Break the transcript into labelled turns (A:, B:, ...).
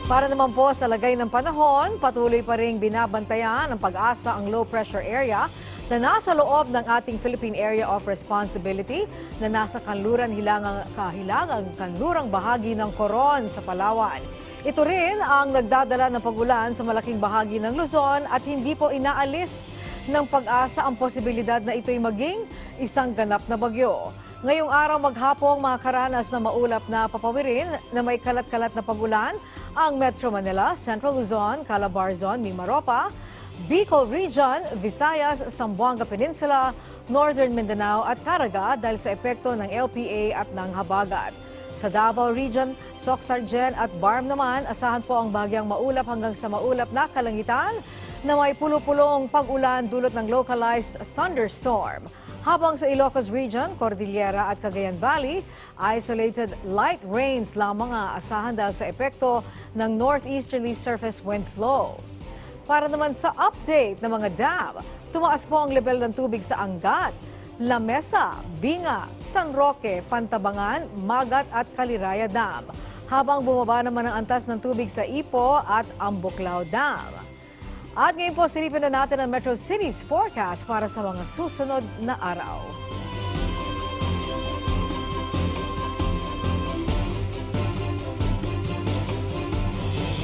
A: Para naman po sa lagay ng panahon, patuloy pa ring binabantayan ng Pag-asa ang low pressure area na nasa loob ng ating Philippine Area of Responsibility na nasa kahilangang kanlurang bahagi ng Coron sa Palawan. Ito rin ang nagdadala ng pag-ulan sa malaking bahagi ng Luzon at hindi po inaalis ng Pag-asa ang posibilidad na ito'y maging isang ganap na bagyo. Ngayong araw maghapong makakaranas na maulap na papawirin na may kalat-kalat na pag-ulan ang Metro Manila, Central Luzon, Calabarzon, Mimaropa, Bicol Region, Visayas, Zamboanga Peninsula, Northern Mindanao at Caraga dahil sa epekto ng LPA at ng habagat. Sa Davao Region, Soc-Sargen at Barm naman, asahan po ang bahagyang maulap hanggang sa maulap na kalangitan na may pulo-pulong pag-ulan dulot ng localized thunderstorm. Habang sa Ilocos Region, Cordillera at Cagayan Valley, isolated light rains lamang ang asahan dahil sa epekto ng northeasterly surface wind flow. Para naman sa update ng mga dam, tumaas po ang level ng tubig sa Angat, La Mesa, Binga, San Roque, Pantabangan, Magat at Caliraya Dam. Habang bumaba naman ang antas ng tubig sa Ipo at Ambuklao Dam. At ngayon po silipin na natin ang Metro City's forecast para sa mga susunod na araw.